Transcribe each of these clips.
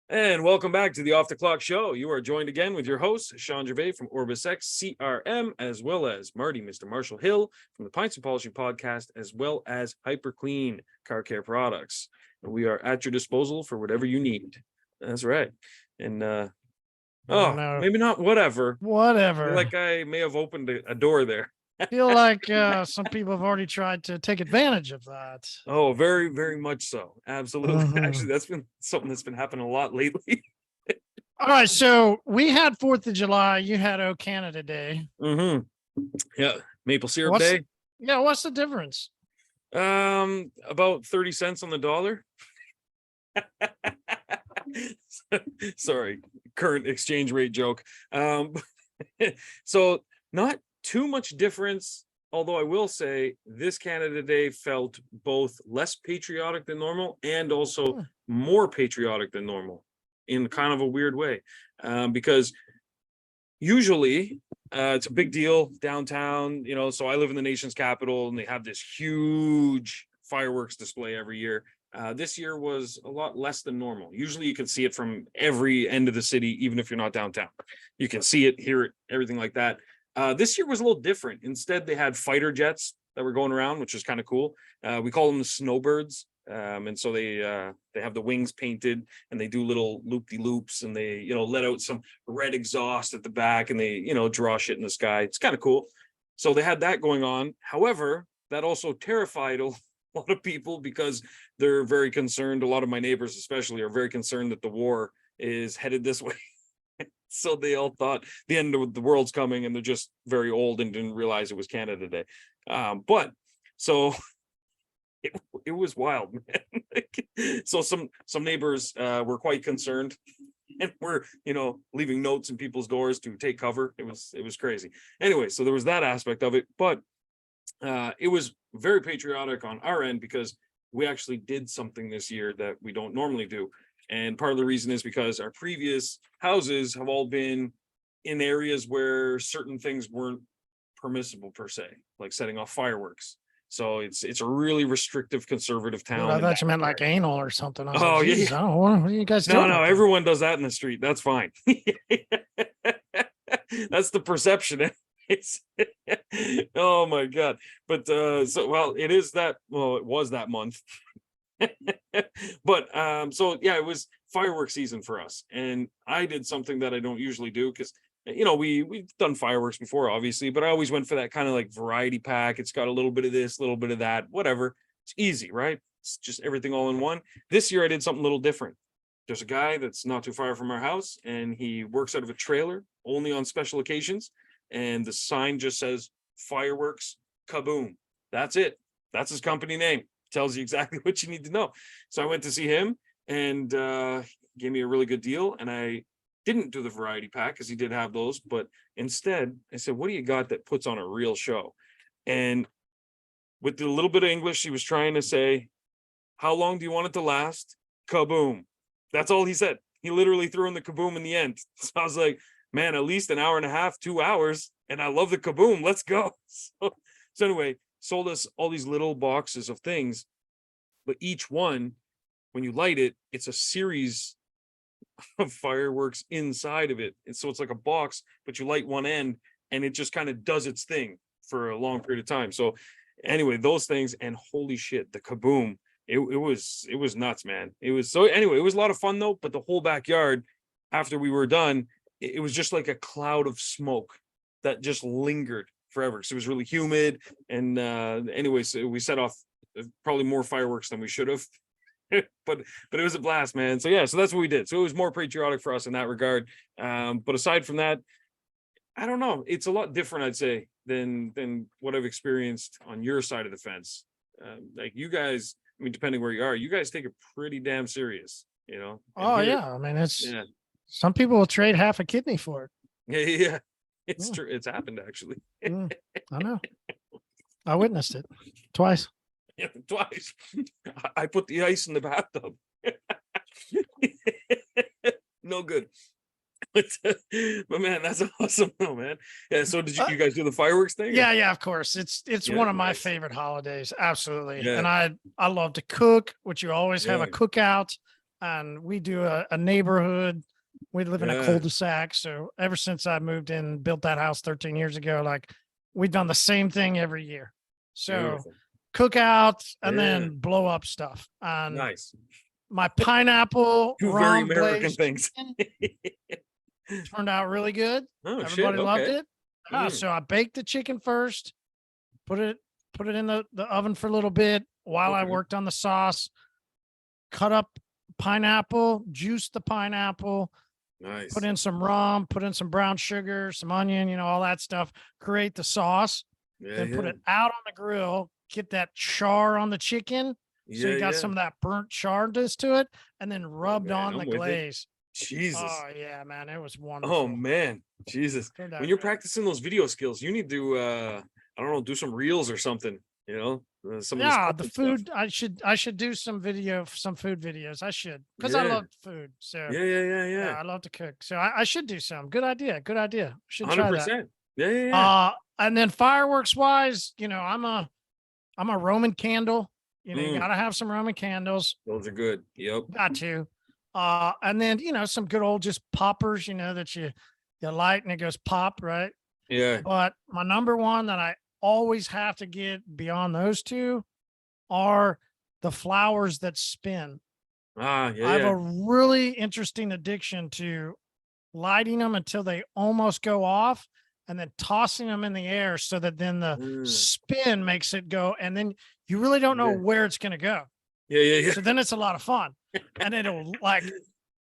And welcome back to the Off the Clock Show. You are joined again with your host, Shawn Gervais from OrbisX CRM, as well as Mr. Marshall Hill from the Pints and Polishing Podcast, as well as hyperClean Car Care Products. And we are at your disposal for whatever you need. That's right. And maybe not whatever. Whatever. I feel like I may have opened a door there. I feel like some people have already tried to take advantage of that. Oh, very, very much so. Absolutely. Actually, that's been something that's been happening a lot lately. All right. So we had 4th of July. You had O Canada Day. Yeah. Maple syrup day. Yeah. What's the difference? About 30 cents on the dollar. Sorry, current exchange rate joke. So not too much difference, although I will say this Canada Day felt both less patriotic than normal and also more patriotic than normal in kind of a weird way, because usually it's a big deal downtown, so I live in the nation's capital and they have this huge fireworks display every year. This year was a lot less than normal. Usually you can see it from every end of the city, even if you're not downtown. You can see it, hear it, everything like that. This year was a little different. Instead, they had fighter jets that were going around, which was kind of cool. We call them the snowbirds. And so they have the wings painted and they do little loop-de-loops and they, let out some red exhaust at the back and they, draw shit in the sky. It's kind of cool. So they had that going on. However, that also terrified a lot of people because they're very concerned. A lot of my neighbors especially are very concerned that the war is headed this way. So they all thought the end of the world's coming and they're just very old and didn't realize it was Canada Day. But so it was wild, man. So some neighbors were quite concerned and were, leaving notes in people's doors to take cover. It was crazy. Anyway, so there was that aspect of it, but it was very patriotic on our end because we actually did something this year that we don't normally do. And part of the reason is because our previous houses have all been in areas where certain things weren't permissible per se, like setting off fireworks. So it's a really restrictive conservative town. I thought you meant like anal or something. Oh, like, yeah. What are you guys doing? No, everyone does that in the street. That's fine. That's the perception. Oh my God. But it was that month. But so yeah, it was fireworks season for us, and I did something that I don't usually do because we've done fireworks before, obviously, but I always went for that kind of like variety pack. It's got a little bit of this, a little bit of that, whatever. It's easy, right? It's just everything all in one. This year I did something a little different. There's a guy that's not too far from our house, and he works out of a trailer only on special occasions, and the sign just says fireworks kaboom. That's it. That's his company name. Tells you exactly what you need to know. So I went to see him and gave me a really good deal. And I didn't do the variety pack because he did have those. But instead, I said, what do you got that puts on a real show? And with the little bit of English, he was trying to say, how long do you want it to last? Kaboom. That's all he said. He literally threw in the kaboom in the end. So I was like, man, at least an hour and a half, 2 hours. And I love the kaboom. Let's go. So anyway, sold us all these little boxes of things, but each one, when you light it, it's a series of fireworks inside of it. And so it's like a box, but you light one end and it just kind of does its thing for a long period of time. So anyway, those things, and holy shit, the kaboom, it was nuts, man. It was a lot of fun though, but the whole backyard after we were done, it was just like a cloud of smoke that just lingered forever. So it was really humid. And anyway, so we set off probably more fireworks than we should have. but it was a blast, man. So yeah, so that's what we did. So it was more patriotic for us in that regard. But aside from that, I don't know. It's a lot different, I'd say, than what I've experienced on your side of the fence. Like you guys, I mean, depending where you are, you guys take it pretty damn serious, Oh yeah. I mean, some people will trade half a kidney for it. Yeah. It's true. It's happened actually. I know. I witnessed it twice. Yeah, twice. I put the ice in the bathtub. No good. But man, that's awesome though, man. Yeah. So did you guys do the fireworks thing? Yeah, of course. It's one of my favorite holidays. Absolutely. Yeah. And I love to cook, which you always have a cookout. and we do a neighborhood. We live in a Yeah. cul-de-sac. So ever since I moved in, and built that house 13 years ago, like we've done the same thing every year. So Beautiful. cookouts and Yeah. then blow up stuff. And Nice. my pineapple Two very rum American glazed things. turned out really good. Oh, Everybody shit. loved Okay. it. So I baked the chicken first, put it in the oven for a little bit while I Okay. worked on the sauce, cut up pineapple, juiced the pineapple, Nice. put in some rum, put in some brown sugar, some onion, all that stuff, create the sauce, Yeah, then put yeah. it out on the grill, get that char on the chicken. So Yeah, you got yeah. some of that burnt charness to it, and then rubbed man, on I'm the with it. glaze. Jesus. Oh yeah, man, it was wonderful. Oh man, Jesus. Turned out When you're good. practicing those video skills, you need to I don't know, do some reels or something, some of this Yeah, the cooking stuff. food. I should do some food videos. I should, because I Yeah. love food. So Yeah. I love to cook. So I should do some. Good idea. Good idea. Should try that. 100%. Yeah. And then fireworks wise, I'm a Roman candle. You gotta have some Roman candles. Those are good. Yep. Got to. And then some good old just poppers, that you light and it goes pop, right? Yeah. But my number one that I always have to get beyond those two are the flowers that spin. Yeah. I have a really interesting addiction to lighting them until they almost go off and then tossing them in the air so that then the spin makes it go. And then you really don't know where it's going to go. Yeah. So then it's a lot of fun. And it'll like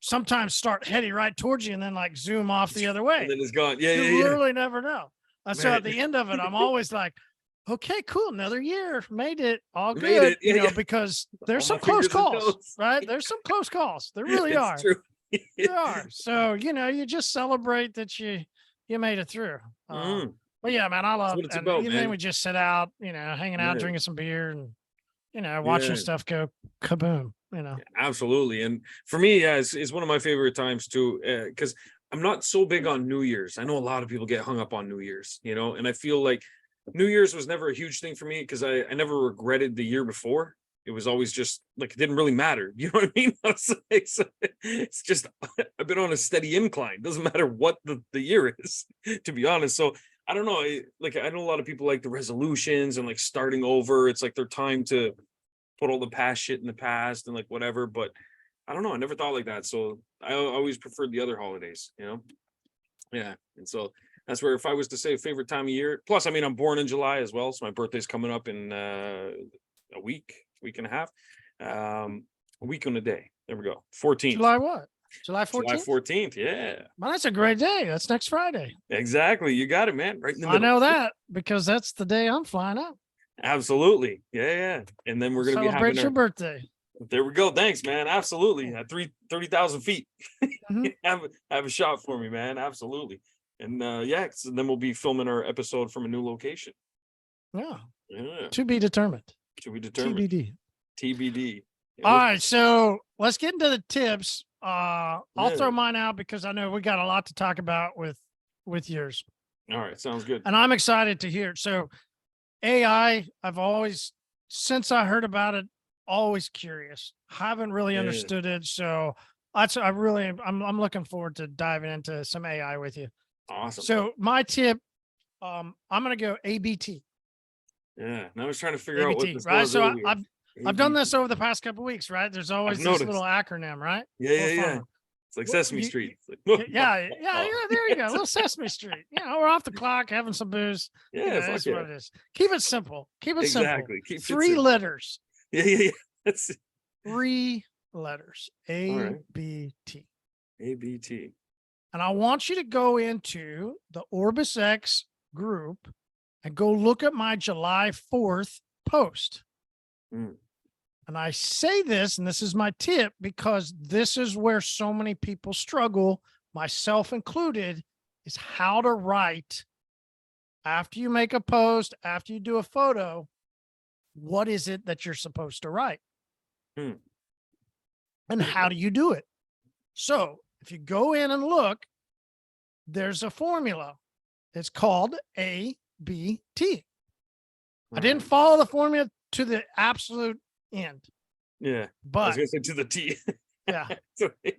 sometimes start heading right towards you and then like zoom off the other way. And then it's gone. Yeah. You literally never know. And so at the end of it, I'm always like, okay, cool. Another year, made it all good. Because there's some close calls, right? There's some close calls. There really are. True. They are. So, you just celebrate that you made it through. But yeah, man, I love it. And then we just sit out, hanging out, drinking some beer and, watching stuff go kaboom, Absolutely. And for me, is one of my favorite times too, because I'm not so big on New Year's. I know a lot of people get hung up on New Year's, and I feel like New Year's was never a huge thing for me because I never regretted the year before. It was always just like, it didn't really matter. You know what I mean? It's just, I've been on a steady incline. Doesn't matter what the year is, to be honest. So I don't know. I know a lot of people like the resolutions and like starting over. It's like their time to put all the past shit in the past and like whatever. But I don't know. I never thought like that. So I always preferred the other holidays, Yeah. And so that's where, if I was to say favorite time of year, plus, I mean, I'm born in July as well. So my birthday's coming up in a week and a half, a week on a day. There we go. 14th. July what? July 14th? July 14th. Yeah. Well, that's a great day. That's next Friday. Exactly. You got it, man. Right in the middle. I know that because that's the day I'm flying out. Absolutely. Yeah. And then we're going to be celebrate having your birthday. There we go. Thanks, man. Absolutely. At 30,000 feet. Have a shot for me, man. Absolutely. And so then we'll be filming our episode from a new location. Yeah. Yeah. To be determined. To be determined. TBD. Yeah, all right. So let's get into the tips. I'll throw mine out because I know we got a lot to talk about with yours. All right. Sounds good. And I'm excited to hear it. So AI, I've always, since I heard about it, always curious. Haven't really understood it. So I'm looking forward to diving into some AI with you. Awesome. So my tip, I'm going to go ABT. Yeah. Now I was trying to figure out what this right. was. So I've done this over the past couple of weeks, right? There's always this little acronym, right? Yeah. It's like Sesame Street. Yeah. There you go. A little Sesame Street. We're off the clock, having some booze. Yeah, that's what it is. Keep it simple. Exactly. Keep 3 letters. Yeah. That's 3 letters. ABT. ABT. And I want you to go into the OrbisX group and go look at my July 4th post. And I say this, and this is my tip, because this is where so many people struggle, myself included, is how to write after you make a post, after you do a photo, what is it that you're supposed to write? And how do you do it? So if you go in and look, there's a formula. It's called ABT. I didn't follow the formula to the absolute end. Yeah. But I was going to say to the T. Yeah,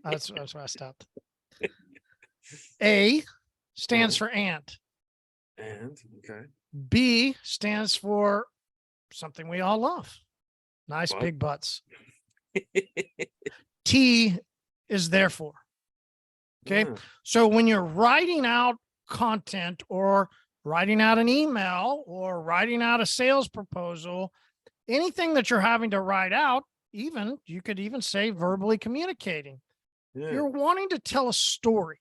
that's where I stopped. A stands for and. And okay. B stands for something we all love. Nice Butt. big butts. T is therefore. Okay. Yeah. So when you're writing out content or writing out an email or writing out a sales proposal, anything that you're having to write out, even you could even say verbally communicating. Yeah. You're wanting to tell a story.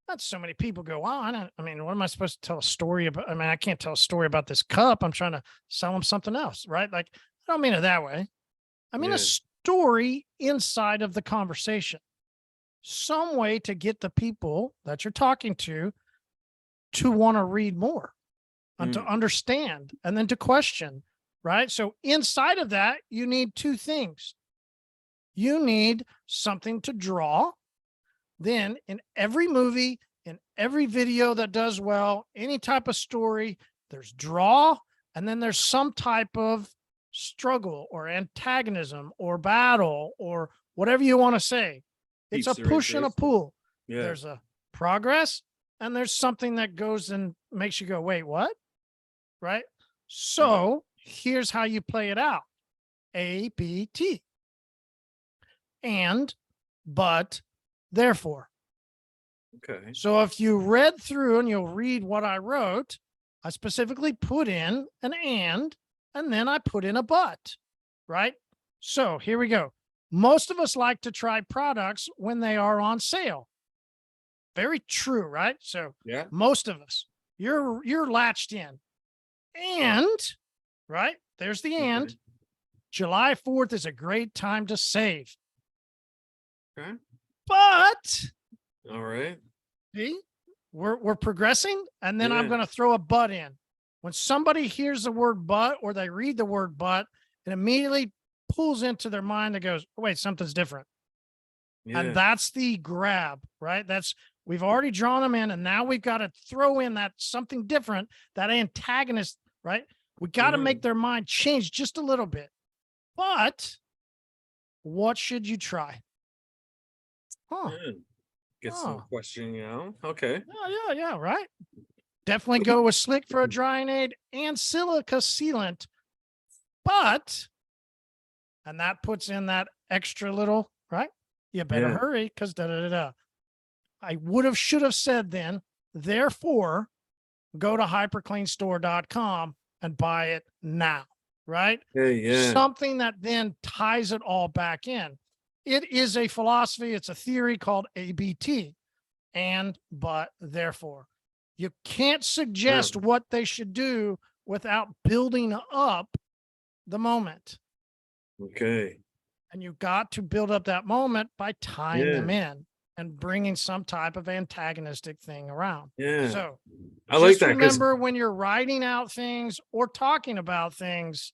Not so many people go on. I mean, what am I supposed to tell a story about? I mean, I can't tell a story about this cup. I'm trying to sell them something else, right? Like, I don't mean it that way. I mean a story inside of the conversation, some way to get the people that you're talking to want to read more and to understand and then to question, right? So inside of that, you need two things. You need something to draw. Then in every movie, in every video that does well, any type of story, there's draw, and then there's some type of struggle or antagonism or battle or whatever you want to say. It's a push and a pull. Yeah. There's a progress and there's something that goes and makes you go, wait, what? Right? So here's how you play it out. ABT. And, but, therefore. Okay. So if you read through and you'll read what I wrote, I specifically put in an and then I put in a but, right? So here we go. Most of us like to try products when they are on sale. Very true, right? So yeah, most of us, you're latched in. And, right? There's the and. Okay. July 4th is a great time to save. Okay. But all right. See, we're progressing, and then I'm going to throw a but in. When somebody hears the word but or they read the word but, it immediately pulls into their mind that goes, oh, wait, something's different. Yeah. And that's the grab, right? We've already drawn them in, and now we've got to throw in that something different, that antagonist, right? We got to make their mind change just a little bit. But what should you try? Get some questioning out. Okay. Yeah, right. Definitely go with slick for a drying aid and silica sealant. But, and that puts in that extra little, right? You better hurry because I should have said then, therefore, go to hypercleanstore.com and buy it now, right? Something that then ties it all back in. It is a philosophy. It's a theory called ABT. And, but, therefore. You can't suggest what they should do without building up the moment. Okay. And you've got to build up that moment by tying them in and bringing some type of antagonistic thing around. Yeah. So I like that. Remember when you're writing out things or talking about things,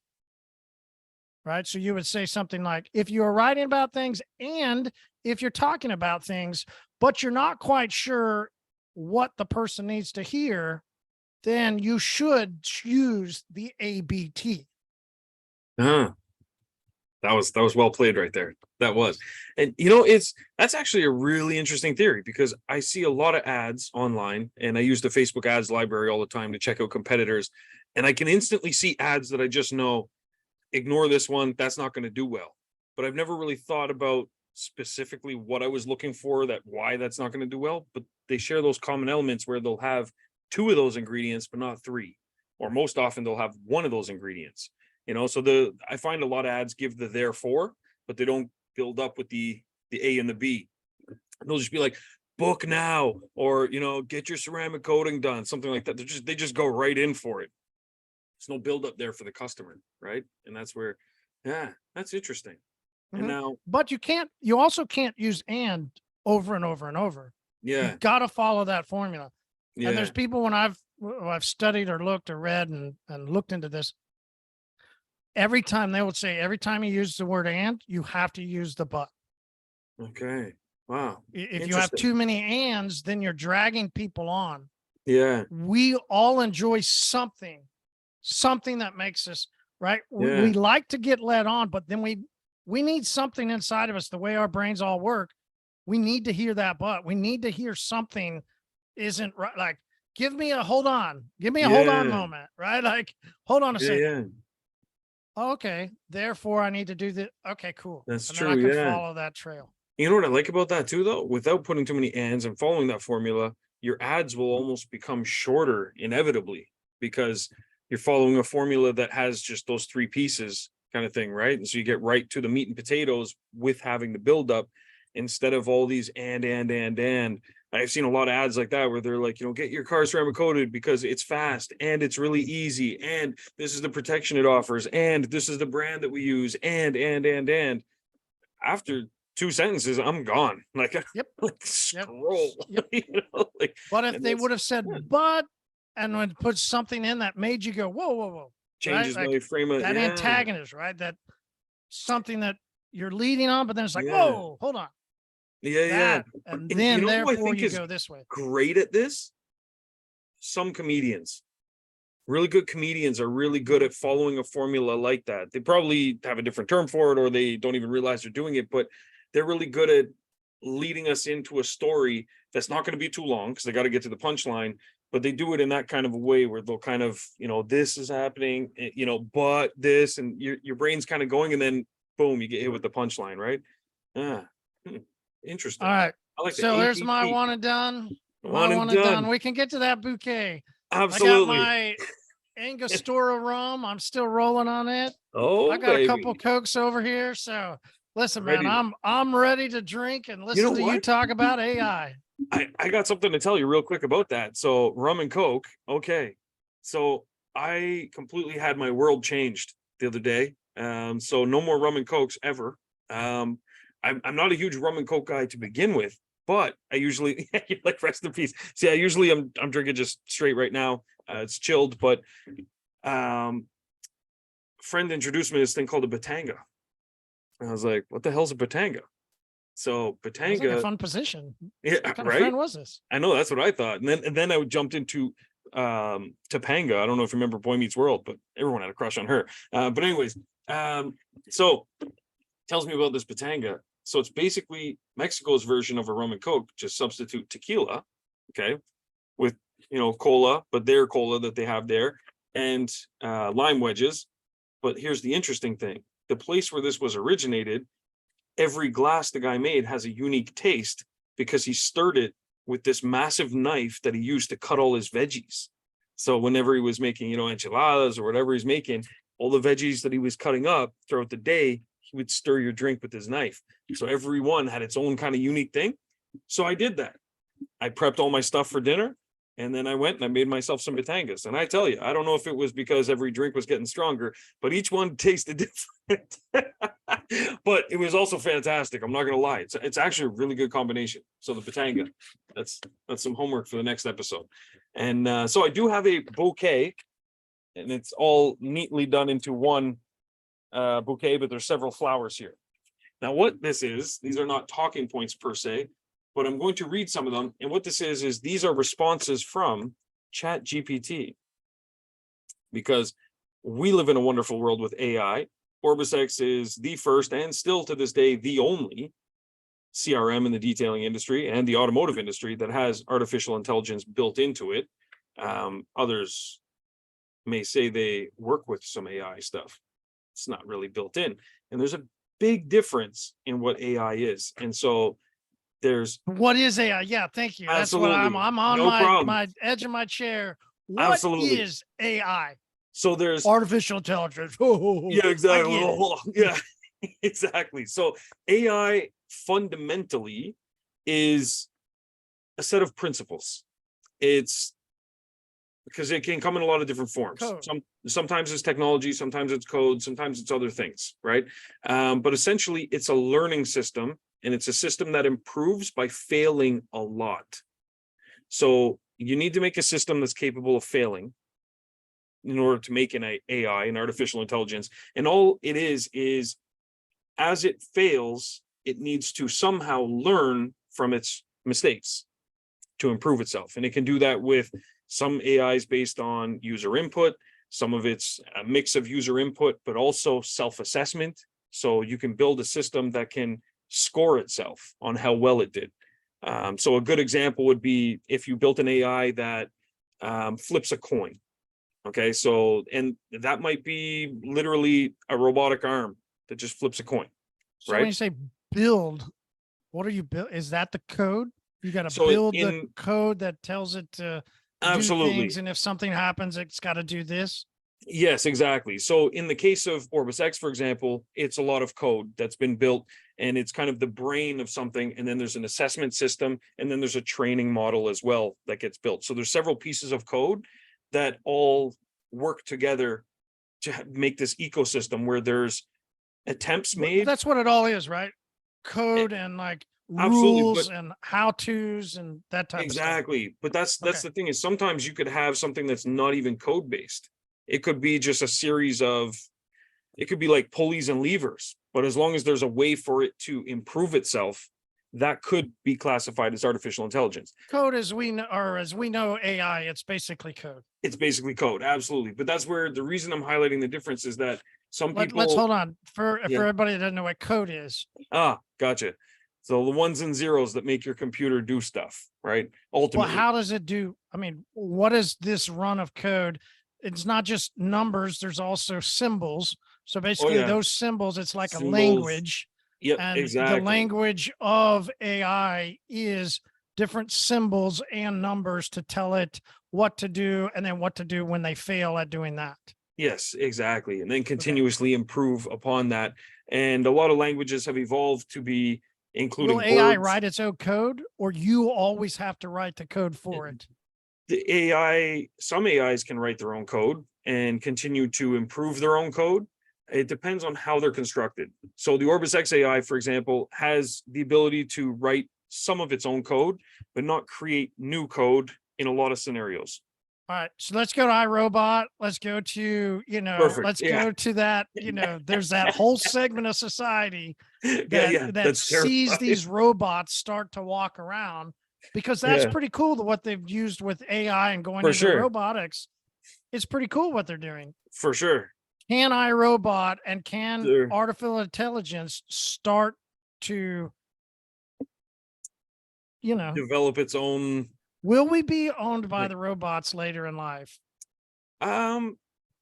right? So you would say something like, if you're writing about things and if you're talking about things, but you're not quite sure what the person needs to hear, then you should use the ABT. That was well played right there. That was. And that's actually a really interesting theory, because I see a lot of ads online, and I use the Facebook ads library all the time to check out competitors, and I can instantly see ads that I just know, ignore this one, that's not going to do well. But I've never really thought about specifically what I was looking for, why that's not going to do well. But they share those common elements where they'll have two of those ingredients but not three, or most often they'll have one of those ingredients. So I find a lot of ads give the therefore, but they don't build up with the A and the B. They'll just be like, book now, or get your ceramic coating done, something like that. They just go right in for it. There's no build up there for the customer, right? And that's where, that's interesting. And now, but you also can't use and over and over and over. You've got to follow that formula. And there's people, when I've studied or looked or read and looked into this, every time they would say, every time you use the word and, you have to use the but. Okay. Wow. If you have too many ands, then you're dragging people on. Yeah. We all enjoy something that makes us, right? We like to get led on, but then we we need something inside of us, the way our brains all work. We need to hear that, but we need to hear something isn't right. Like, give me a hold on, give me a hold on moment, right? Like, hold on a second. Yeah. Oh, okay. Therefore, I need to do this. Okay, cool. That's and true. then I can Yeah. follow that trail. You know what I like about that too, though? Without putting too many ands and following that formula, your ads will almost become shorter inevitably because you're following a formula that has just those three pieces kind of thing, right? And so you get right to the meat and potatoes with having the buildup instead of all these and. I've seen a lot of ads like that where they're like, get your car ceramic coated because it's fast and it's really easy. And this is the protection it offers. And this is the brand that we use. And. After 2 sentences, I'm gone. Like, Yep. like scroll. Yep. Like, but if they would have said, but, and would put something in that made you go, whoa. Changes right? my frame of that antagonist, right? That something that you're leading on, but then it's like, whoa, hold on. Yeah. And then therefore you go this way. Great at this. Some comedians, really good comedians, are really good at following a formula like that. They probably have a different term for it, or they don't even realize they're doing it, but they're really good at leading us into a story that's not going to be too long because they got to get to the punchline, but they do it in that kind of a way where they'll kind of, this is happening, but this, and your brain's kind of going, and then boom, you get hit with the punchline, right? Interesting. All right. I like so there's my one and done. One and done. We can get to that bouquet. Absolutely. I got my Angostura rum. I'm still rolling on it. Oh, I got a couple Cokes over here. So listen, man, I'm ready to drink and listen to you talk about AI. I got something to tell you real quick about that. So rum and Coke. Okay. So I completely had my world changed the other day. So no more rum and Cokes ever. I'm not a huge rum and Coke guy to begin with, but I usually like rest in peace. See, I'm drinking just straight right now. It's chilled, but friend introduced me to this thing called a Batanga. And I was like, what the hell's a Batanga? So Batanga, like a fun position. Yeah, what kind of friend was this? I know, that's what I thought. And then I jumped into Topanga. I don't know if you remember Boy Meets World, but everyone had a crush on her. But anyways, so tells me about this Batanga. So it's basically Mexico's version of a rum and Coke, just substitute tequila, okay, with cola, but their cola that they have there, and lime wedges. But here's the interesting thing: the place where this was originated, every glass the guy made has a unique taste because he stirred it with this massive knife that he used to cut all his veggies. So whenever he was making, enchiladas or whatever he's making, all the veggies that he was cutting up throughout the day, he would stir your drink with his knife. So every one had its own kind of unique thing. So I did that. I prepped all my stuff for dinner, and then I went and I made myself some Batangas. And I tell you, I don't know if it was because every drink was getting stronger, but each one tasted different. But it was also fantastic. I'm not going to lie. It's actually a really good combination. So the Batanga, that's some homework for the next episode. And so I do have a bouquet, and it's all neatly done into one bouquet, but there's several flowers here. Now, what this is, these are not talking points per se, but I'm going to read some of them. And what this is these are responses from ChatGPT, because we live in a wonderful world with AI. OrbisX is the first and still to this day the only CRM in the detailing industry and the automotive industry that has artificial intelligence built into it. Others may say they work with some AI stuff. It's not really built in. And there's a big difference in what AI is. And so what is AI? Yeah, thank you. Absolutely. That's what I'm on my edge of my chair. What Absolutely. is AI? So there's artificial intelligence. Yeah, exactly. Yeah, exactly. So AI fundamentally is a set of principles. It's because it can come in a lot of different forms. Sometimes it's technology, sometimes it's code, sometimes it's other things, right? But essentially, it's a learning system, and it's a system that improves by failing a lot. So you need to make a system that's capable of failing in order to make an AI, an artificial intelligence. And all it is as it fails, it needs to somehow learn from its mistakes to improve itself. And it can do that with some AIs based on user input. Some of it's a mix of user input, but also self-assessment. So you can build a system that can score itself on how well it did. So a good example would be if you built an AI that flips a coin. Okay, so, and that might be literally a robotic arm that just flips a coin, So right? when you say build, what are you build? Is that the code? You got to So build the code that tells it to do things, and if something happens, it's got to do this. Yes, exactly. So in the case of OrbisX, for example, it's a lot of code that's been built, and it's kind of the brain of something. And then there's an assessment system, and then there's a training model as well that gets built. So there's several pieces of code that all work together to make this ecosystem where there's attempts made. That's what it all is, right? Code and like rules and how-tos and that type of stuff. Exactly. But that's the thing, is sometimes you could have something that's not even code based. It could be just a series of, it could be like pulleys and levers, but as long as there's a way for it to improve itself, that could be classified as artificial intelligence. Code, as we know, or as we know AI, it's basically code. It's basically code, absolutely. But that's where the reason I'm highlighting the difference is that some people. Let's hold on for everybody that doesn't know what code is. Gotcha. So the ones and zeros that make your computer do stuff, right? Ultimately. Well, how does it do? I mean, what is this run of code? It's not just numbers. There's also symbols. So basically those symbols, it's like a language. Yep, and exactly. The language of AI is different symbols and numbers to tell it what to do, and then what to do when they fail at doing that. Yes, exactly. And then continuously improve upon that. And a lot of languages have evolved to be including Will AI words. write its own code, or you always have to write the code for it? The AI, some AIs can write their own code and continue to improve their own code. It depends on how they're constructed. So the OrbisX AI, for example, has the ability to write some of its own code, but not create new code in a lot of scenarios. All right, so let's go to iRobot. Let's go to, let's go to that, there's that whole segment of society that sees these robots start to walk around, because that's pretty cool what they've used with AI and going into robotics. It's pretty cool what they're doing. For sure. Can iRobot and can artificial intelligence start to, develop its own? Will we be owned by the robots later in life?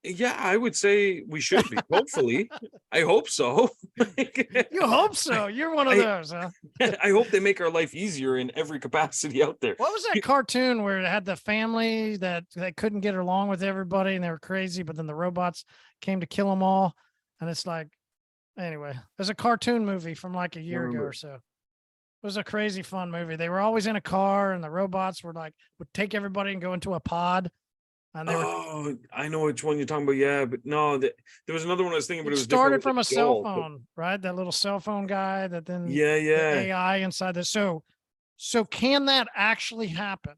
Yeah, I would say we should be. Hopefully. I hope so. You hope so. You're one of those, huh? I hope they make our life easier in every capacity out there. What was that cartoon where it had the family that couldn't get along with everybody and they were crazy, but then the robots came to kill them all? And it's like, anyway, there's a cartoon movie from like a year ago or so. It was a crazy fun movie. They were always in a car, and the robots would take everybody and go into a pod. And I know which one you're talking about. Yeah, but no, there was another one I was thinking, but it was started from a cell phone, right? That little cell phone guy that then the AI inside this. So can that actually happen?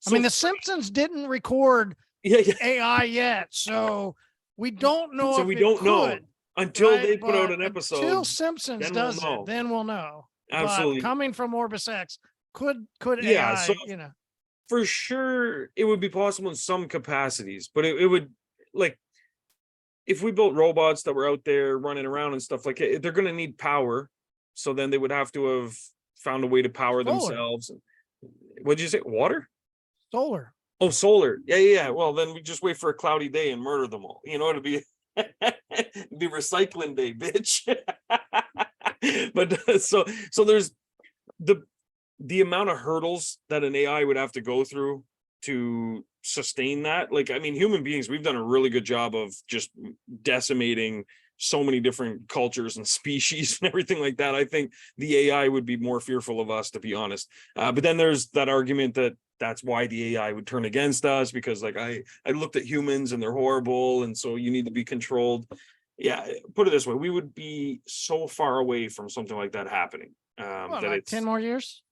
I mean, The Simpsons didn't record AI yet, so we don't know. So we don't know until they put out an episode. Until Simpsons does it, then we'll know. Absolutely. But coming from OrbisX, could AI, for sure it would be possible in some capacities, but it would, like, if we built robots that were out there running around and stuff, like, they're going to need power. So then they would have to have found a way to power themselves. What'd you say? Water? Solar. Oh, solar. Yeah. Well, then we just wait for a cloudy day and murder them all. It'd be recycling day, bitch. But so there's the amount of hurdles that an AI would have to go through to sustain that. Like, I mean, human beings, we've done a really good job of just decimating so many different cultures and species and everything like that. I think the AI would be more fearful of us, to be honest. But then there's that argument that that's why the AI would turn against us, because like I looked at humans and they're horrible, and so you need to be controlled. Yeah, put it this way, we would be so far away from something like that happening. That it's 10 more years?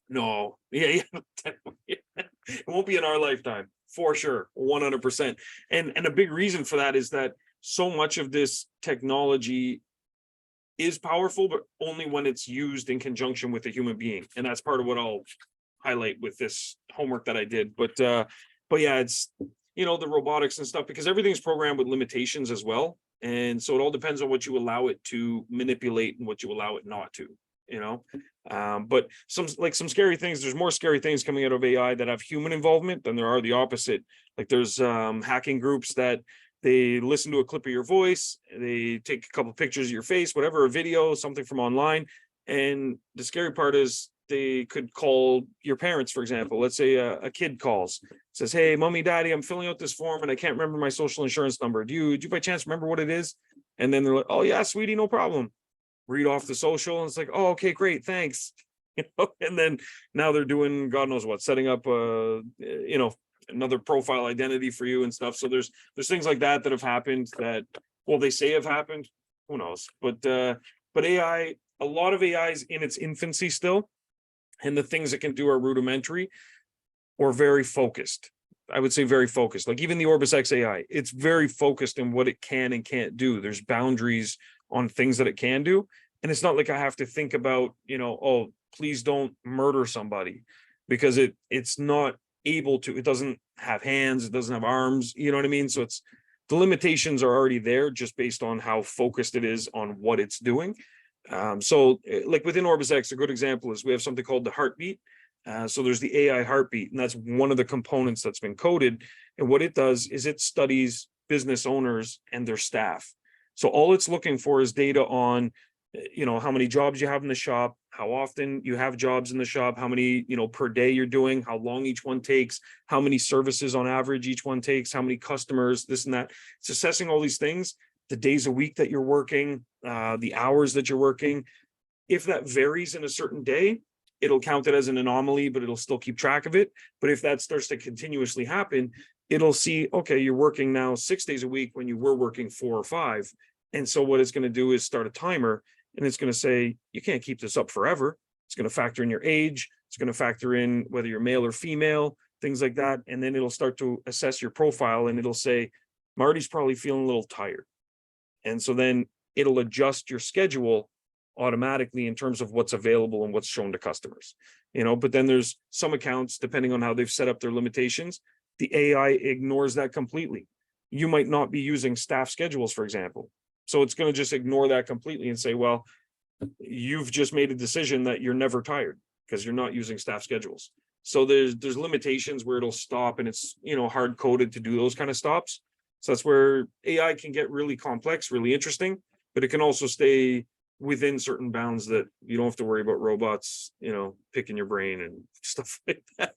No, yeah. It won't be in our lifetime, for sure, 100%. And a big reason for that is that so much of this technology is powerful, but only when it's used in conjunction with a human being. And that's part of what I'll highlight with this homework that I did. But yeah, it's, the robotics and stuff, because everything's programmed with limitations as well. And so it all depends on what you allow it to manipulate and what you allow it not to, but some scary things, there's more scary things coming out of AI that have human involvement than there are the opposite. Like there's hacking groups that they listen to a clip of your voice, they take a couple pictures of your face, whatever, a video, something from online. And the scary part is they could call your parents, for example. Let's say a kid calls, says, "Hey, mommy, daddy, I'm filling out this form and I can't remember my social insurance number. Do you by chance remember what it is?" And then they're like, "Oh yeah, sweetie, no problem." Read off the social and it's like, "Oh, okay, great, thanks." And then now they're doing God knows what, setting up another profile identity for you and stuff. So there's things like that have happened that, well, they say have happened. Who knows? But AI, a lot of AI is in its infancy still, and the things it can do are rudimentary or very focused. I would say very focused. Like even the OrbisX AI, it's very focused in what it can and can't do. There's boundaries on things that it can do. And it's not like I have to think about, oh, please don't murder somebody, because it's not able to. It doesn't have hands, it doesn't have arms, you know what I mean? So it's, the limitations are already there just based on how focused it is on what it's doing. So like within OrbisX, a good example is we have something called the heartbeat. So there's the AI heartbeat, and that's one of the components that's been coded. And what it does is it studies business owners and their staff. So all it's looking for is data on, how many jobs you have in the shop, how often you have jobs in the shop, how many, per day you're doing, how long each one takes, how many services on average each one takes, how many customers, this and that. It's assessing all these things, the days a week that you're working, the hours that you're working. If that varies in a certain day, it'll count it as an anomaly, but it'll still keep track of it. But if that starts to continuously happen, it'll see, okay, you're working now 6 days a week when you were working 4 or 5. And so what it's going to do is start a timer, and it's going to say, you can't keep this up forever. It's going to factor in your age. It's going to factor in whether you're male or female, things like that. And then it'll start to assess your profile, and it'll say, Marty's probably feeling a little tired. And so then it'll adjust your schedule automatically in terms of what's available and what's shown to customers, but then there's some accounts, depending on how they've set up their limitations, the AI ignores that completely. You might not be using staff schedules, for example. So it's going to just ignore that completely and say, well, you've just made a decision that you're never tired because you're not using staff schedules. So there's limitations where it'll stop, and it's, hard coded to do those kind of stops. So that's where AI can get really complex, really interesting, but it can also stay within certain bounds that you don't have to worry about robots, picking your brain and stuff like that.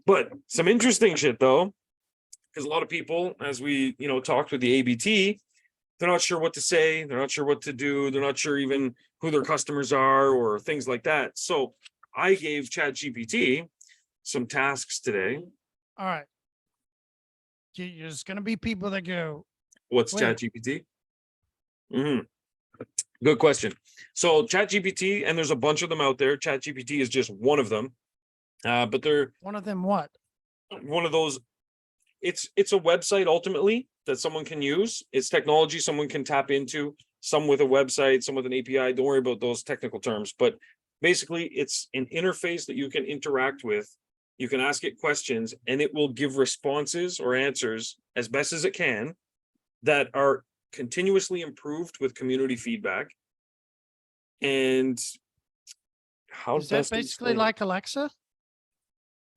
But some interesting shit though, because a lot of people, as we, talked with the ABT, they're not sure what to say. They're not sure what to do. They're not sure even who their customers are or things like that. So I gave ChatGPT some tasks today. All right. There's going to be people that go, what's ChatGPT? Good question. So ChatGPT, and there's a bunch of them out there. ChatGPT is just one of them. But they're one of them. What? One of those. It's a website ultimately that someone can use. It's technology someone can tap into. Some with a website, some with an API. Don't worry about those technical terms. But basically, it's an interface that you can interact with. You can ask it questions, and it will give responses or answers as best as it can that are continuously improved with community feedback. And how is that basically like Alexa?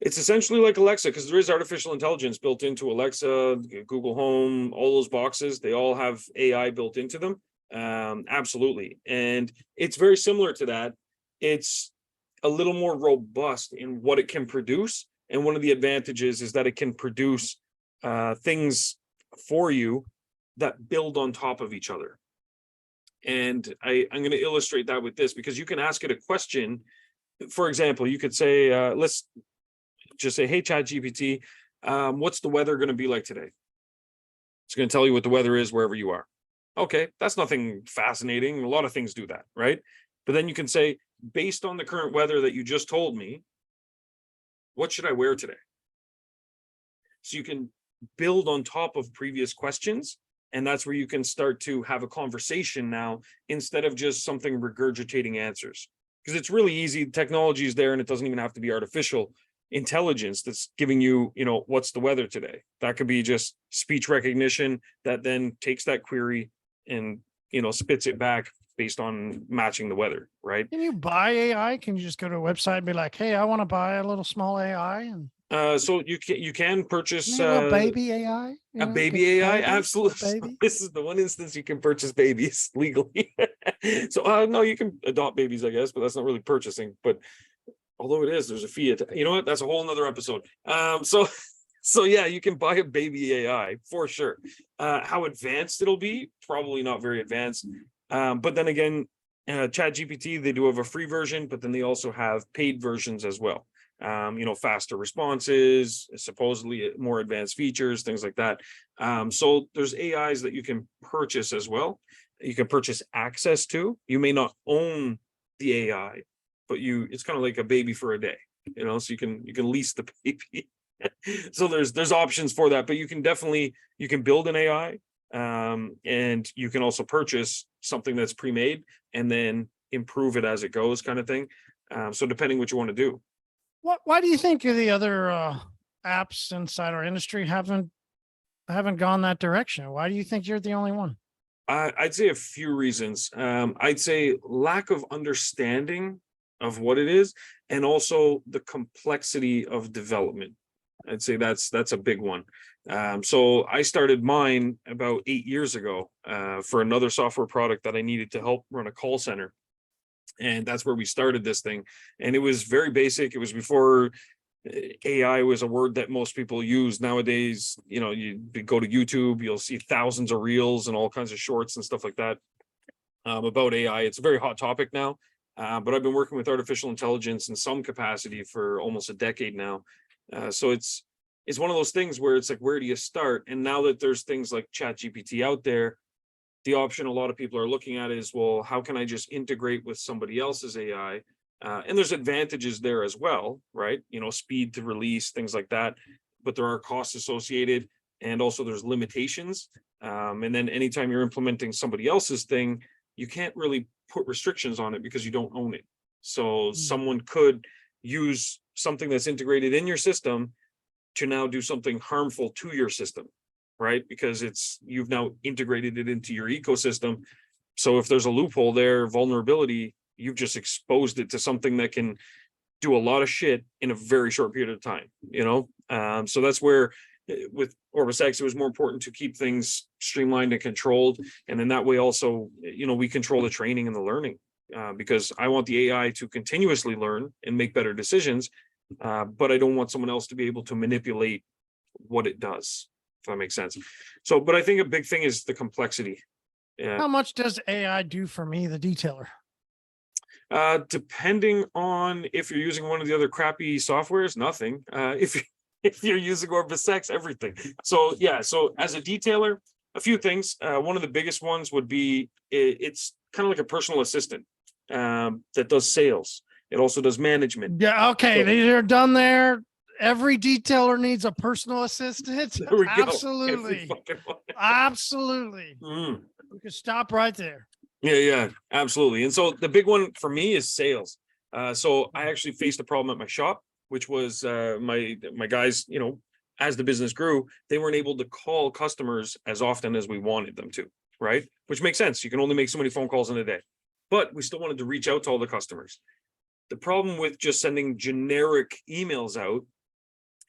It's essentially like Alexa, because there is artificial intelligence built into Alexa, Google Home, all those boxes. They all have AI built into them. Absolutely. And it's very similar to that. It's a little more robust in what it can produce. And one of the advantages is that it can produce things for you that build on top of each other. And I'm going to illustrate that with this, because you can ask it a question. For example, you could say, let's just say, hey, ChatGPT, what's the weather going to be like today? It's going to tell you what the weather is wherever you are. Okay, that's nothing fascinating. A lot of things do that, right? But then you can say, based on the current weather that you just told me, what should I wear today? So you can build on top of previous questions. And that's where you can start to have a conversation now, instead of just something regurgitating answers. Because it's really easy. Technology is there, and it doesn't even have to be artificial. intelligence that's giving you, what's the weather today. That could be just speech recognition that then takes that query and, spits it back based on matching the weather, right? Can you buy AI? Can you just go to a website and be like, hey, I want to buy a little small AI? And So you can purchase a little baby AI? a baby AI. Absolutely. Baby? This is the one instance you can purchase babies legally. So no, you can adopt babies, I guess, but that's not really purchasing. But although it is, there's a fee. You know what? That's a whole nother episode. So yeah, you can buy a baby AI for sure. How advanced it'll be? Probably not very advanced. But then again, ChatGPT, they do have a free version, but then they also have paid versions as well. Faster responses, supposedly more advanced features, things like that. So there's AIs that you can purchase as well. You can purchase access to. You may not own the AI, but it's kind of like a baby for a day, so you can lease the baby. So there's options for that, but you can build an AI, and you can also purchase something that's pre-made and then improve it as it goes, kind of thing. So depending what you want to do. Why do you think the other apps inside our industry haven't gone that direction? Why do you think you're the only one? I'd say a few reasons. I'd say lack of understanding of what it is, and also the complexity of development. I'd say that's a big one. So I started mine about 8 years ago for another software product that I needed to help run a call center. And that's where we started this thing. And it was very basic. It was before AI was a word that most people use nowadays. You go to YouTube, you'll see thousands of reels and all kinds of shorts and stuff like that about AI. It's a very hot topic now. But I've been working with artificial intelligence in some capacity for almost a decade now. So it's one of those things where it's like, where do you start? And now that there's things like ChatGPT out there, the option a lot of people are looking at is, well, how can I just integrate with somebody else's AI? And there's advantages there as well, right? Speed to release, things like that. But there are costs associated, and also there's limitations. And then anytime you're implementing somebody else's thing, you can't really put restrictions on it because you don't own it. So someone could use something that's integrated in your system to now do something harmful to your system, right? Because you've now integrated it into your ecosystem. So if there's a loophole there, vulnerability, you've just exposed it to something that can do a lot of shit in a very short period of time, So that's where with OrbisX, it was more important to keep things streamlined and controlled. And then that way also, we control the training and the learning, because I want the AI to continuously learn and make better decisions. But I don't want someone else to be able to manipulate what it does, if that makes sense. So, but I think a big thing is the complexity. How much does AI do for me, the detailer? Depending on if you're using one of the other crappy softwares, nothing. If you're using OrbisX, everything. So yeah, so as a detailer, a few things. One of the biggest ones would be it's kind of like a personal assistant that does sales. It also does management. Yeah, okay, they're done there. Every detailer needs a personal assistant. There we go. Absolutely. Absolutely. We can stop right there. Yeah, absolutely. And so the big one for me is sales. So I actually faced a problem at my shop, which was my guys, as the business grew, they weren't able to call customers as often as we wanted them to, right? Which makes sense. You can only make so many phone calls in a day, but we still wanted to reach out to all the customers. The problem with just sending generic emails out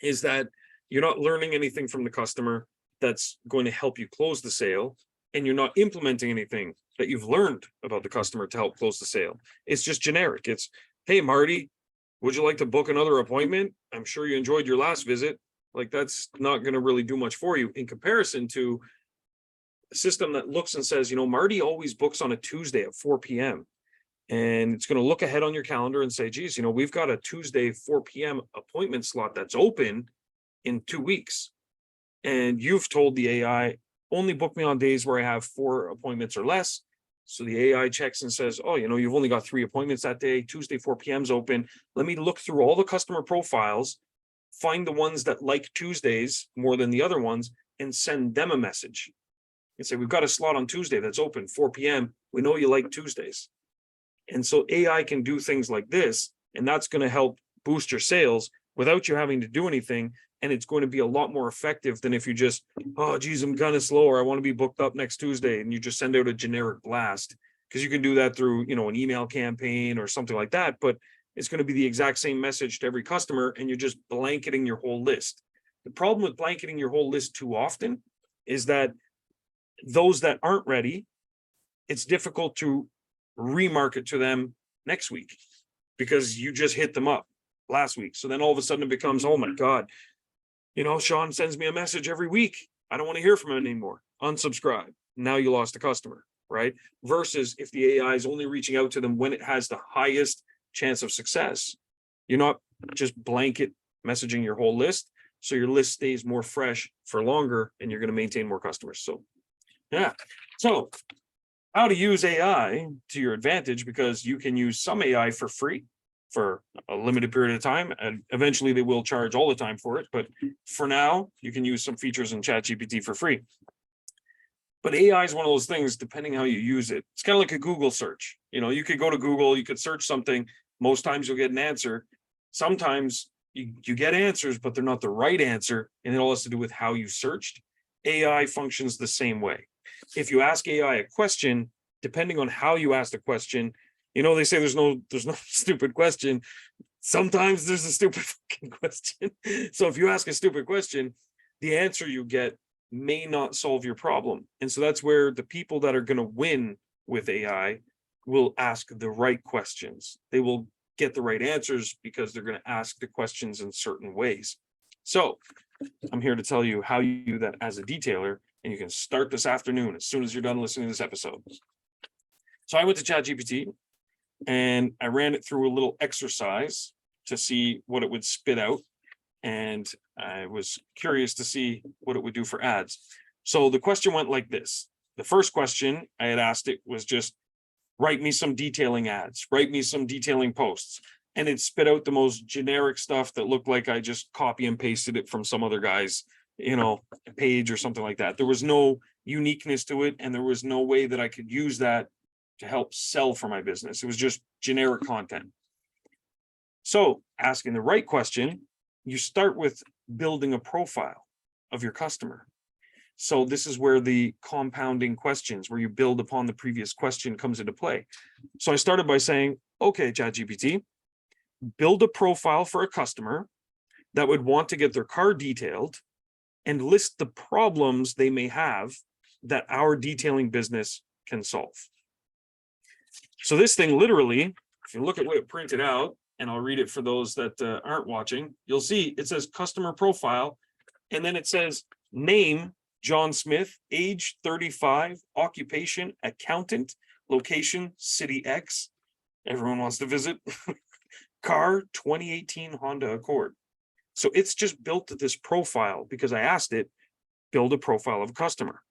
is that you're not learning anything from the customer that's going to help you close the sale, and you're not implementing anything that you've learned about the customer to help close the sale. It's just generic. It's, hey, Marty, would you like to book another appointment? I'm sure you enjoyed your last visit. Like, that's not going to really do much for you in comparison to a system that looks and says, Marty always books on a Tuesday at 4 p.m. And it's going to look ahead on your calendar and say, geez, we've got a Tuesday 4 p.m. appointment slot that's open in 2 weeks. And you've told the AI, only book me on days where I have 4 appointments or less. So the AI checks and says, oh, you've only got 3 appointments that day. Tuesday 4 p.m. is open. Let me look through all the customer profiles, find the ones that like Tuesdays more than the other ones, and send them a message and say, we've got a slot on Tuesday that's open 4 p.m. We know you like Tuesdays. And so AI can do things like this, and that's going to help boost your sales without you having to do anything. And it's going to be a lot more effective than if you just, oh, geez, I'm kind of slow, or I want to be booked up next Tuesday. And you just send out a generic blast, because you can do that through, an email campaign or something like that. But it's going to be the exact same message to every customer, and you're just blanketing your whole list. The problem with blanketing your whole list too often is that those that aren't ready, it's difficult to remarket to them next week because you just hit them up last week. So then all of a sudden it becomes, oh my God, Shawn sends me a message every week. I don't want to hear from him anymore. Unsubscribe. Now you lost a customer, right? Versus if the AI is only reaching out to them when it has the highest chance of success, you're not just blanket messaging your whole list. So your list stays more fresh for longer, and you're going to maintain more customers. So, yeah. So how to use AI to your advantage, because you can use some AI for free for a limited period of time, and eventually they will charge all the time for it. But for now, you can use some features in ChatGPT for free. But AI is one of those things, depending how you use it. It's kind of like a Google search. You could go to Google, you could search something. Most times you'll get an answer. Sometimes you get answers, but they're not the right answer. And it all has to do with how you searched. AI functions the same way. If you ask AI a question, depending on how you ask the question, they say there's no stupid question. Sometimes there's a stupid fucking question. So if you ask a stupid question, the answer you get may not solve your problem. And so that's where the people that are going to win with AI will ask the right questions. They will get the right answers because they're going to ask the questions in certain ways. So I'm here to tell you how you do that as a detailer, and you can start this afternoon as soon as you're done listening to this episode. So I went to ChatGPT and I ran it through a little exercise to see what it would spit out. And I was curious to see what it would do for ads. So the question went like this. The first question I had asked it was just, write me some detailing ads, write me some detailing posts. And it spit out the most generic stuff that looked like I just copy and pasted it from some other guy's, page or something like that. There was no uniqueness to it, and there was no way that I could use that to help sell for my business. It was just generic content. So asking the right question, you start with building a profile of your customer. So this is where the compounding questions, where you build upon the previous question, comes into play. So I started by saying, okay, ChatGPT, build a profile for a customer that would want to get their car detailed and list the problems they may have that our detailing business can solve. So this thing literally, if you look at what it printed out, and I'll read it for those that aren't watching, you'll see it says customer profile, and then it says name, John Smith, age 35, occupation, accountant, location, city X. Everyone wants to visit. Car, 2018 Honda Accord. So it's just built this profile because I asked it, build a profile of a customer,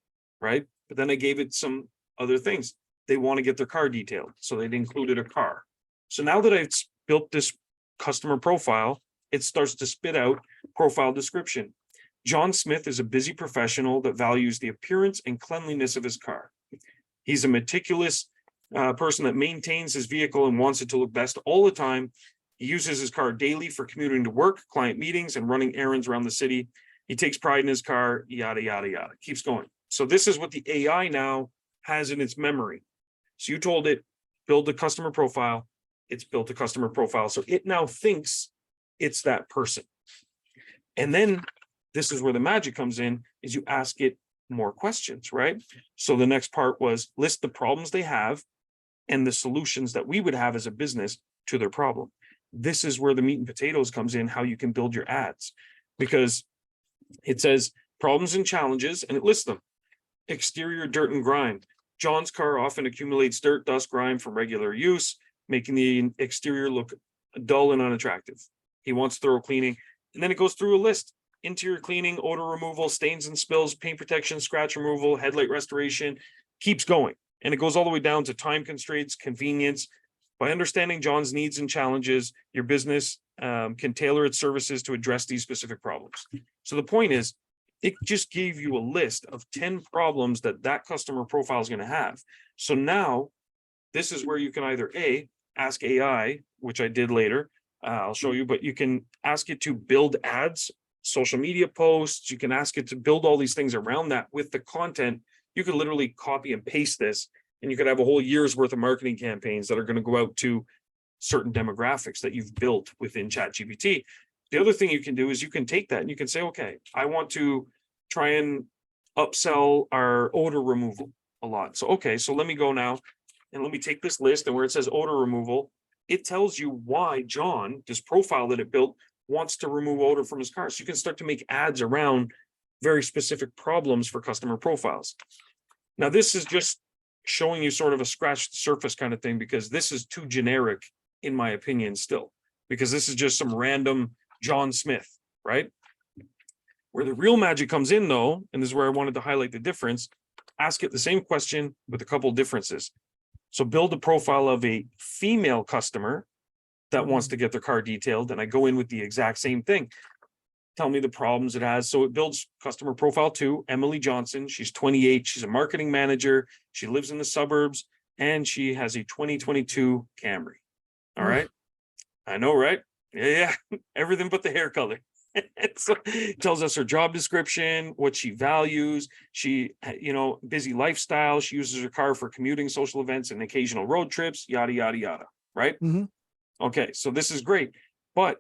right? But then I gave it some other things. They want to get their car detailed, so they'd included a car. So now that I've built this customer profile, it starts to spit out profile description. John Smith is a busy professional that values the appearance and cleanliness of his car. He's a meticulous person that maintains his vehicle and wants it to look best all the time. He uses his car daily for commuting to work, client meetings, and running errands around the city. He takes pride in his car, yada, yada, yada. Keeps going. So this is what the AI now has in its memory. So you told it, build a customer profile. It's built a customer profile. So it now thinks it's that person. And then this is where the magic comes in, is you ask it more questions, right? So the next part was list the problems they have and the solutions that we would have as a business to their problem. This is where the meat and potatoes comes in, how you can build your ads, because it says problems and challenges, and it lists them. Exterior dirt and grime. John's car often accumulates dirt, dust, grime from regular use, making the exterior look dull and unattractive. He wants thorough cleaning. And then it goes through a list. Interior cleaning, odor removal, stains and spills, paint protection, scratch removal, headlight restoration, keeps going. And it goes all the way down to time constraints, convenience. By understanding John's needs and challenges, your business can tailor its services to address these specific problems. So the point is, it just gave you a list of 10 problems that customer profile is going to have. So now this is where you can either A, ask AI, which I did later, I'll show you, but you can ask it to build ads, social media posts. You can ask it to build all these things around that with the content. You could literally copy and paste this, and you could have a whole year's worth of marketing campaigns that are going to go out to certain demographics that you've built within ChatGPT. The other thing you can do is you can take that and you can say, okay, I want to try and upsell our odor removal a lot. So, okay, so let me go now and let me take this list, and where it says odor removal, it tells you why John, this profile that it built, wants to remove odor from his car. So you can start to make ads around very specific problems for customer profiles. Now, this is just showing you sort of a scratched surface kind of thing, because this is too generic, in my opinion, still, because this is just some random John Smith, right? Where the real magic comes in, though, and this is where I wanted to highlight the difference, ask it the same question with a couple differences. So build a profile of a female customer that wants to get their car detailed, and I go in with the exact same thing. Tell me the problems it has. So it builds customer profile 2, Emily Johnson. She's 28. She's a marketing manager. She lives in the suburbs, and she has a 2022 Camry. All right. I know, right? Yeah. Everything but the hair color. So it tells us her job description, what she values. She, busy lifestyle. She uses her car for commuting, social events, and occasional road trips, yada, yada, yada. Right? Mm-hmm. Okay. So this is great. But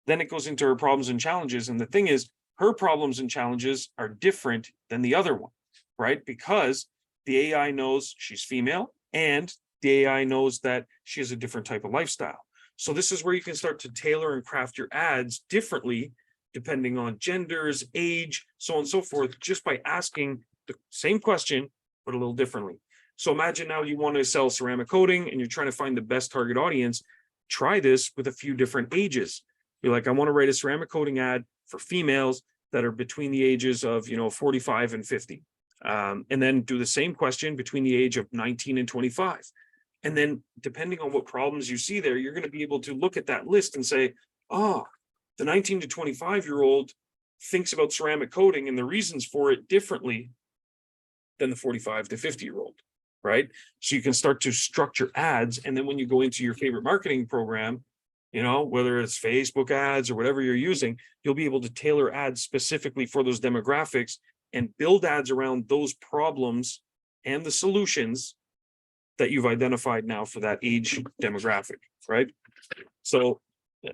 then it goes into her problems and challenges. And the thing is, her problems and challenges are different than the other one, right? Because the AI knows she's female, and the AI knows that she has a different type of lifestyle. So this is where you can start to tailor and craft your ads differently, depending on genders, age, so on and so forth, just by asking the same question, but a little differently. So imagine now you want to sell ceramic coating and you're trying to find the best target audience. Try this with a few different ages. Be like, I want to write a ceramic coating ad for females that are between the ages of 45 and 50. And then do the same question between the age of 19 and 25. And then depending on what problems you see there, you're going to be able to look at that list and say, oh, the 19 to 25-year-old thinks about ceramic coating and the reasons for it differently than the 45 to 50-year-old, right? So you can start to structure ads. And then when you go into your favorite marketing program, whether it's Facebook ads or whatever you're using, you'll be able to tailor ads specifically for those demographics and build ads around those problems and the solutions that you've identified now for that age demographic, right? So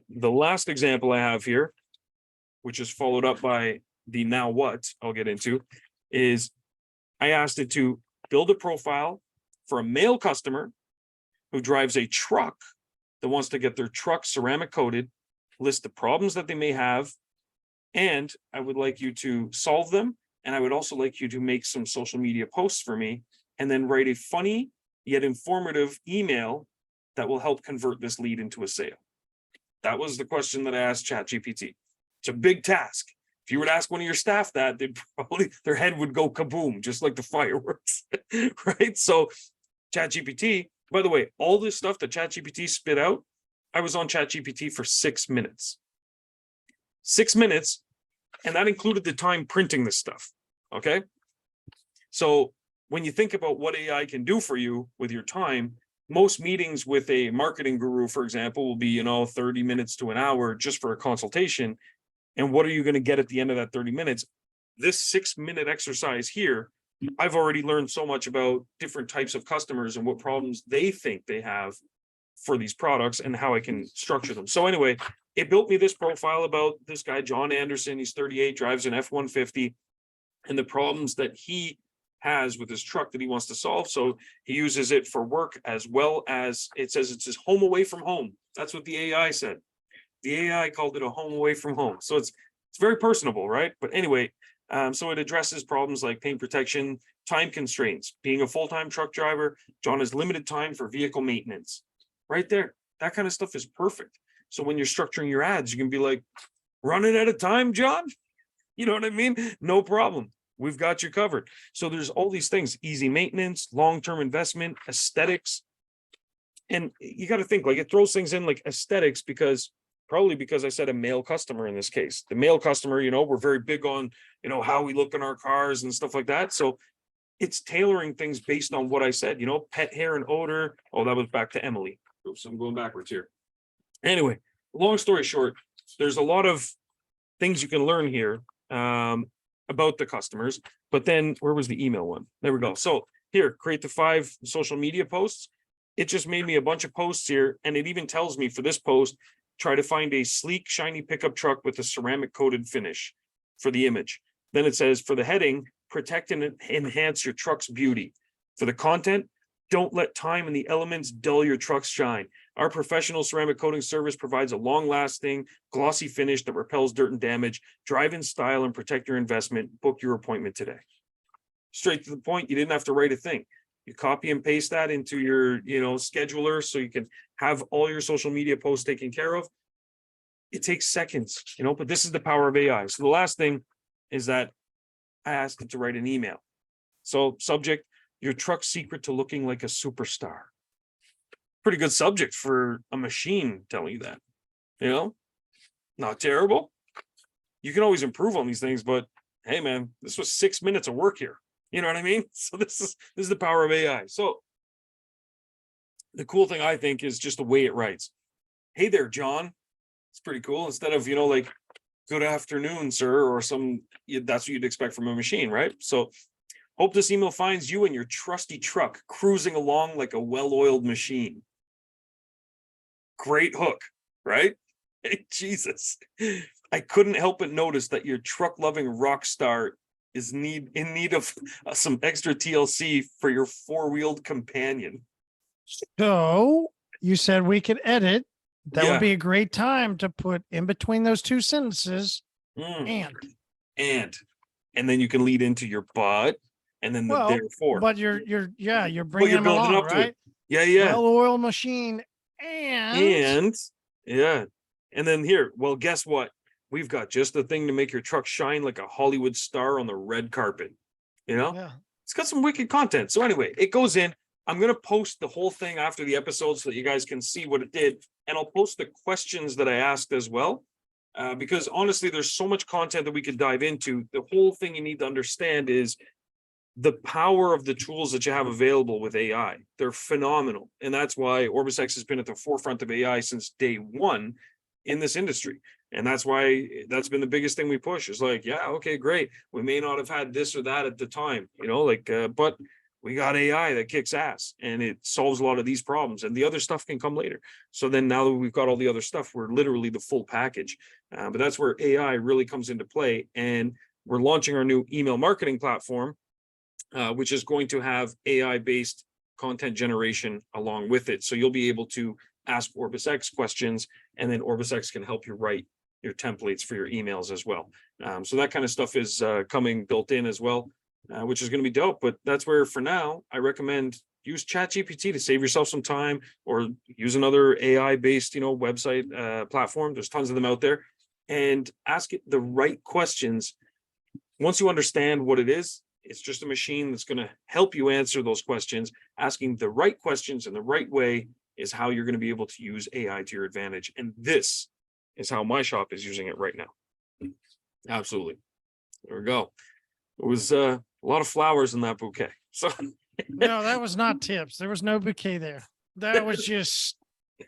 the last example I have here, which is followed up by the now what I'll get into, is I asked it to build a profile for a male customer who drives a truck that wants to get their truck ceramic coated, list the problems that they may have, and I would like you to solve them. And I would also like you to make some social media posts for me, and then write a funny yet informative email that will help convert this lead into a sale. That was the question that I asked ChatGPT. It's a big task. If you would ask one of your staff that, they'd probably, their head would go kaboom, just like the fireworks, right? So ChatGPT, by the way, all this stuff that ChatGPT spit out, I was on ChatGPT for 6 minutes. 6 minutes, and that included the time printing this stuff, okay? So when you think about what AI can do for you with your time, most meetings with a marketing guru, for example, will be, 30 minutes to an hour just for a consultation. And what are you going to get at the end of that 30 minutes? This 6-minute exercise here, I've already learned so much about different types of customers and what problems they think they have for these products and how I can structure them. So anyway, it built me this profile about this guy, John Anderson. He's 38, drives an F-150, and the problems that he has with his truck that he wants to solve. So he uses it for work, as well as it says it's his home away from home. That's what the AI said. The AI called it a home away from home. So it's very personable, right? But anyway, so it addresses problems like paint protection, time constraints. Being a full-time truck driver, John has limited time for vehicle maintenance. Right there, that kind of stuff is perfect. So when you're structuring your ads, you can be like, running out of time, John? You know what I mean? No problem. We've got you covered. So there's all these things: easy maintenance, long-term investment, aesthetics. And you got to think, like, it throws things in like aesthetics because I said a male customer in this case. The male customer, we're very big on, how we look in our cars and stuff like that. So it's tailoring things based on what I said, pet hair and odor. Oh, that was back to Emily. Oops, I'm going backwards here. Anyway, long story short, there's a lot of things you can learn here about the customers. But then where was the email one? There we go. So here, create the 5 social media posts. It just made me a bunch of posts here. And it even tells me for this post, try to find a sleek, shiny pickup truck with a ceramic coated finish for the image. Then it says for the heading, protect and enhance your truck's beauty. For the content, don't let time and the elements dull your truck's shine. Our professional ceramic coating service provides a long-lasting, glossy finish that repels dirt and damage. Drive in style and protect your investment. Book your appointment today. Straight to the point. You didn't have to write a thing. You copy and paste that into your, scheduler so you can have all your social media posts taken care of. It takes seconds, but this is the power of AI. So the last thing is that I asked it to write an email. So subject, your truck's secret to looking like a superstar. Pretty good subject for a machine telling you that, not terrible. You can always improve on these things, but hey man, this was 6 minutes of work here. You know what I mean? So this is the power of AI. So the cool thing I think is just the way it writes. Hey there, John. It's pretty cool. Instead of, like, good afternoon, sir, or that's what you'd expect from a machine, right? So hope this email finds you and your trusty truck cruising along like a well-oiled machine. Great hook, right? Hey, Jesus. I couldn't help but notice that your truck-loving rock star is in need of some extra TLC for your 4-wheeled companion. So you said we could edit. That would be a great time to put in between those 2 sentences and then you can lead into your but and then the therefore. But you're bringing them building along, up to right? it. Yeah. Well-oiled machine and then here, well, guess what? We've got just the thing to make your truck shine like a Hollywood star on the red carpet. It's got some wicked content. So anyway, it goes in. I'm going to post the whole thing after the episode so that you guys can see what it did. And I'll post the questions that I asked as well. Because honestly, there's so much content that we could dive into. The whole thing you need to understand is the power of the tools that you have available with AI. They're phenomenal. And that's why OrbisX has been at the forefront of AI since day one in this industry. And that's why that's been the biggest thing we push is like, yeah, okay, great. We may not have had this or that at the time, but we got AI that kicks ass and it solves a lot of these problems and the other stuff can come later. So then now that we've got all the other stuff, we're literally the full package. But that's where AI really comes into play. And we're launching our new email marketing platform, which is going to have AI-based content generation along with it. So you'll be able to ask OrbisX questions and then OrbisX can help you write your templates for your emails as well. So that kind of stuff is coming built in as well. Which is going to be dope, but that's where for now I recommend use ChatGPT to save yourself some time or use another AI-based, website platform. There's tons of them out there and ask it the right questions. Once you understand what it is, it's just a machine that's going to help you answer those questions. Asking the right questions in the right way is how you're going to be able to use AI to your advantage. And this is how my shop is using it right now. Absolutely. There we go. It was a lot of flowers in that bouquet. So no, that was not tips. There was no bouquet there. That was just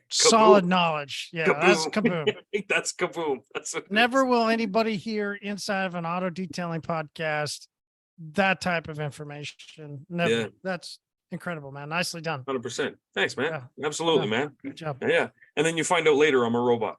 solid knowledge. Yeah, kaboom. That's kaboom. That's kaboom. That's never will anybody hear inside of an auto detailing podcast that type of information. Never. Yeah. That's incredible, man. Nicely done. 100%. Thanks, man. Yeah. Absolutely, man. Good job. Yeah. And then you find out later I'm a robot.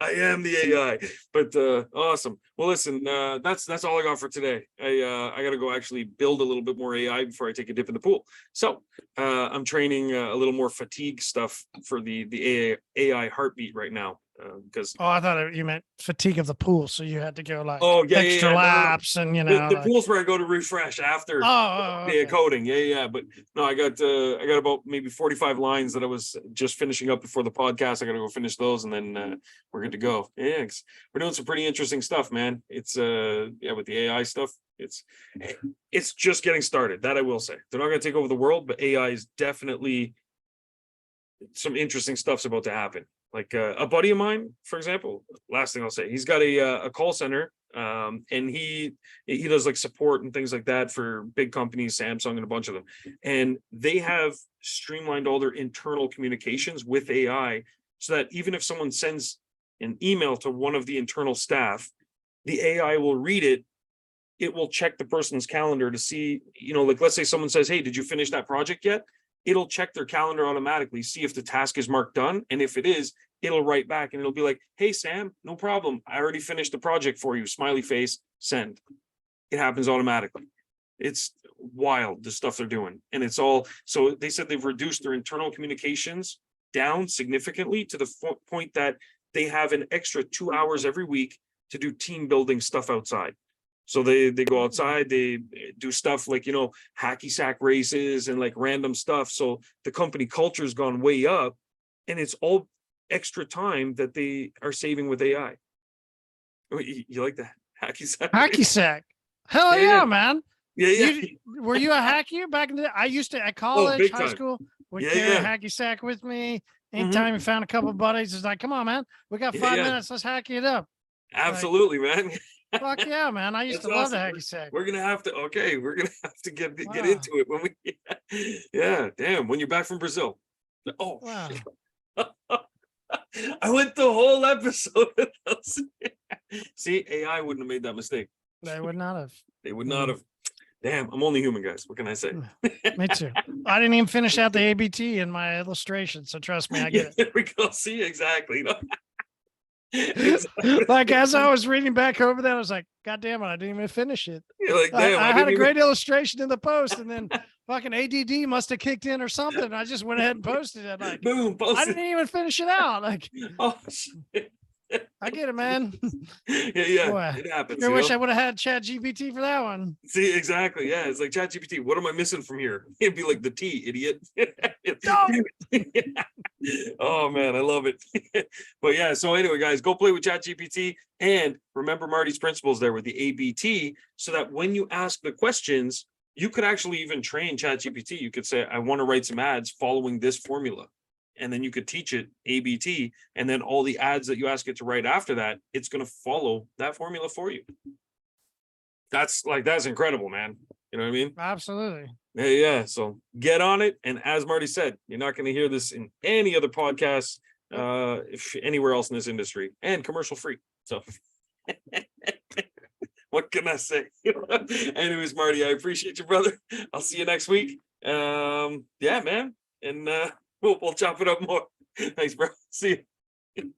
I am the AI, but awesome. Well, listen, that's all I got for today. I got to go actually build a little bit more AI before I take a dip in the pool. So I'm training a little more fatigue stuff for the AI heartbeat right now. Because I thought you meant fatigue of the pool, so you had to go like extra laps and the pool's where I go to refresh after okay. coding. But no, I got about maybe 45 lines that I was just finishing up before the podcast. I got to go finish those and then we're good to go. Yeah, we're doing some pretty interesting stuff, man. It's with the AI stuff, it's just getting started. That I will say. They're not going to take over the world, but AI is definitely some interesting stuff's about to happen. Like a buddy of mine, for example, last thing I'll say, he's got a call center and he does like support and things like that for big companies, Samsung and a bunch of them. And they have streamlined all their internal communications with AI, so that even if someone sends an email to one of the internal staff, the AI will read it. It will check the person's calendar to see, like, let's say someone says, hey, did you finish that project yet? It'll check their calendar automatically, see if the task is marked done. And if it is, it'll write back and it'll be like, hey, Sam, no problem. I already finished the project for you. Smiley face, send. It happens automatically. It's wild, the stuff they're doing. And it's all, so they said they've reduced their internal communications down significantly to the point that they have an extra 2 hours every week to do team building stuff outside. So they go outside, they do stuff like, hacky sack races and like random stuff. So the company culture has gone way up, and it's all extra time that they are saving with AI. You like that? Hacky sack? Hacky sack. Hell yeah, man. Yeah. Were you a hacky back in the day? I used to, at college, high time. School, would carry a hacky sack with me. Anytime we found a couple of buddies, it's like, come on, man. We got 5 minutes. Let's hacky it up. Absolutely, man. Fuck yeah, man. I used to love the hacky sack. We're gonna have to get into it when we damn, when you're back from Brazil. Oh wow. I went the whole episode without see, AI wouldn't have made that mistake. They would not have. They would not have. Damn, I'm only human, guys. What can I say? Me too. I didn't even finish out the ABT in my illustration, so trust me, I get it. There we go. See, exactly. Exactly. Like, as I was reading back over that, I was like, God damn it, I didn't even finish it. You're like, damn, I had a great illustration in the post, and then fucking ADD must have kicked in or something. I just went ahead and posted it. Like, boom, I didn't even finish it out. Like, oh shit. I get it, man. Yeah, Boy, it happens. I wish I would have had ChatGPT for that one. See, exactly. Yeah, it's like ChatGPT. What am I missing from here? It'd be like the T, idiot. Oh man, I love it. But yeah, so anyway, guys, go play with ChatGPT and remember Marty's principles there with the ABT, so that when you ask the questions, you could actually even train ChatGPT. You could say, I want to write some ads following this formula. And then you could teach it ABT, and then all the ads that you ask it to write after that, it's going to follow that formula for you. That's incredible, man. You know what I mean? Absolutely. Yeah. So get on it. And as Marty said, you're not going to hear this in any other podcasts, anywhere else in this industry, and commercial free. So what can I say? Anyways, Marty, I appreciate you, brother. I'll see you next week. Yeah, man. And, we'll chop it up more. Thanks, bro. See you.